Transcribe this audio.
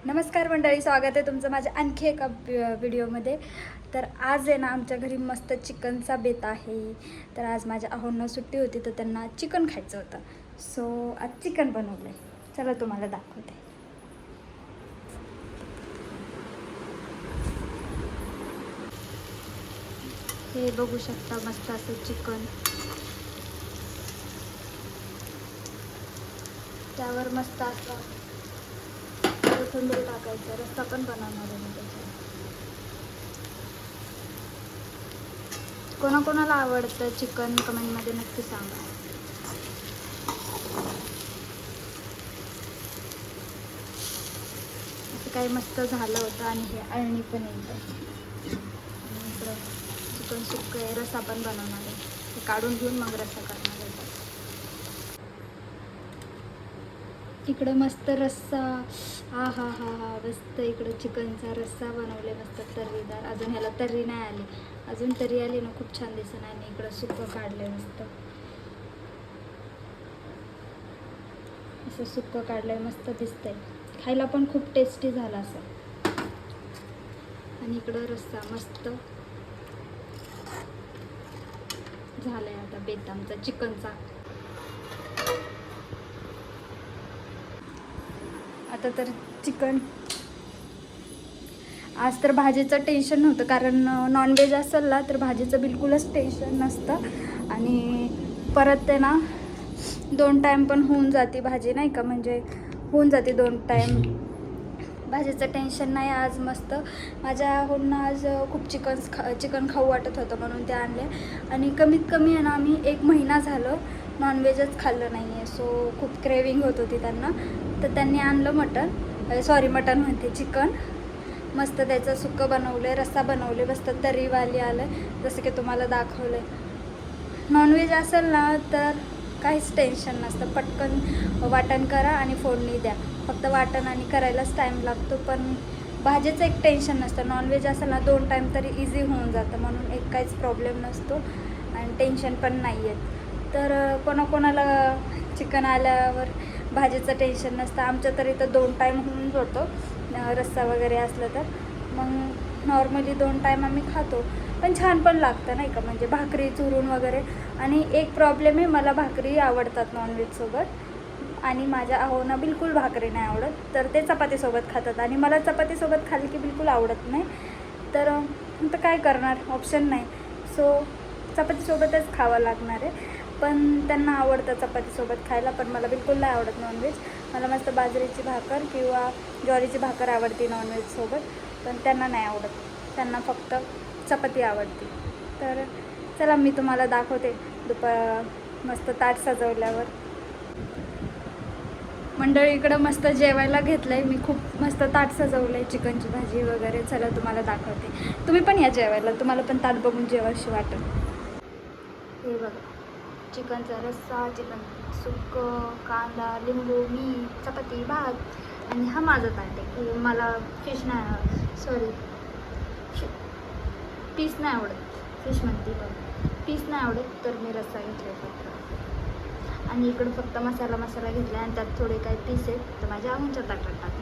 नमस्कार मंडळी, स्वागत आहे तुमचं माझ्या आणखी एका व्हिडिओमध्ये. तर आज आहे ना आमच्या घरी मस्त चिकनचा बेत आहे. तर आज माझ्या अहोंना सुट्टी होती तर त्यांना चिकन खायचं होतं. सो आज चिकन बनवलं आहे. चला तुम्हाला दाखवते. हे बघू शकता मस्त असं चिकन. त्यावर मस्त असं कोथिंबीर टाकायचं. रस्सा पण बनवणार आहे मी त्याच्यावर. कोणाकोणाला आवडतं चिकन कमेंटमध्ये नक्की सांगा. असं काही मस्त झालं होतं आणि हे अळणी पण येतं. इकडं चिकन सुक्क आहे, रस्सा पण बनवणार आहे. हे काढून घेऊन मग रस्सा करणार आहे. इकडं मस्त रस्सा, हा हा हा हा मस्त. इकडं चिकनचा रस्सा बनवले मस्त तर्रीदार. अजून ह्याला तर्री नाही आली. अजून तर्री आली ना खूप छान दिसत. आणि इकडं सुक्कं काढलंय मस्त. असं सुक्कं काढलंय मस्त दिसतंय. खायला पण खूप टेस्टी झाला असं. आणि इकडं रस्सा मस्त झालाय. आता बेत आमचा चिकनचा. आता तर चिकन, आज तर भाजीचं टेन्शन नव्हतं कारण नॉनव्हेज असेल ना तर भाजीचं बिलकुलच टेन्शन नसतं. आणि परत ते ना 2 टाईम पण होऊन जाते भाजी, नाही का, म्हणजे होऊन जाते 2 टाईम. भाजीचं टेन्शन नाही. आज मस्त माझ्या होऊन आज खूप चिकन खाऊ वाटत होतं म्हणून ते आणले. आणि कमीत कमी आहे ना आम्ही 1 महिना झालं नॉनव्हेजच खाल्लं नाही आहे. सो खूप क्रेविंग होत होती त्यांना. तर त्यांनी आणलं मटण म्हणते चिकन. मस्त त्याचं सुक्कं बनवलं आहे, रस्सा बनवले, मस्त तर्रीवाली आलं जसं की तुम्हाला दाखवलं आहे. नॉनव्हेज असेल ना तर काहीच टेन्शन नसतं. पटकन वाटण करा आणि फोडणी द्या. फक्त वाटण आणि करायलाच टाईम लागतो. पण भाजीचं एक टेन्शन नसतं. नॉनव्हेज असेल ना 2 टाईम तरी इझी होऊन जातं. म्हणून एक काहीच प्रॉब्लेम नसतो आणि टेन्शन पण नाही आहे. तर कोणाकोणाला चिकन आल्यावर भाजीचं टेन्शन नसतं. आमच्या तरी तर 2 टाईम होऊन जातो रस्सा वगैरे असलं तर. मग नॉर्मली 2 टाईम आम्ही खातो. पण छान पण लागतं, नाही का, म्हणजे भाकरी चुरून वगैरे. आणि एक प्रॉब्लेम आहे, मला भाकरी आवडतात नॉनव्हेजसोबत आणि माझ्या अहोंना बिलकुल भाकरी नाही आवडत. तर ते चपातीसोबत खातात आणि मला चपातीसोबत खाल्ली की बिलकुल आवडत नाही. तर आता काय करणार, ऑप्शन नाही. सो चपातीसोबतच खावं लागणार आहे. पण त्यांना आवडतं चपातीसोबत खायला. पण मला बिलकुल नाही आवडत नॉनव्हेज. मला मस्त बाजरीची भाकर किंवा ज्वारीची भाकर आवडते नॉनव्हेजसोबत. पण त्यांना नाही आवडत. त्यांना फक्त चपाती आवडते. तर चला मी तुम्हाला दाखवते मस्त ताट सजवल्यावर. मंडळी इकडं मस्त जेवायला घेतलं आहे मी. खूप मस्त ताट सजवलं आहे, चिकनची भाजी वगैरे. चला तुम्हाला दाखवते. तुम्ही पण या जेवायला, तुम्हाला पण ताट बघून जेवाशी वाटेल. हे बघा, चिकनचा रस्सा, चिकन सुक्कं, कांदा, लिंबू, मीठ, चपाती, भात. आणि हा माझा ताट आहे की मला फिश पीस नाही आवडत. फिश म्हणते बघ, पीस नाही आवडत. तर मी रस्सा घेतला फक्त. आणि इकडं फक्त मसाला घेतला आणि त्यात थोडे काही पीस आहेत तर माझ्या अहोंच्या ताटात टाकले.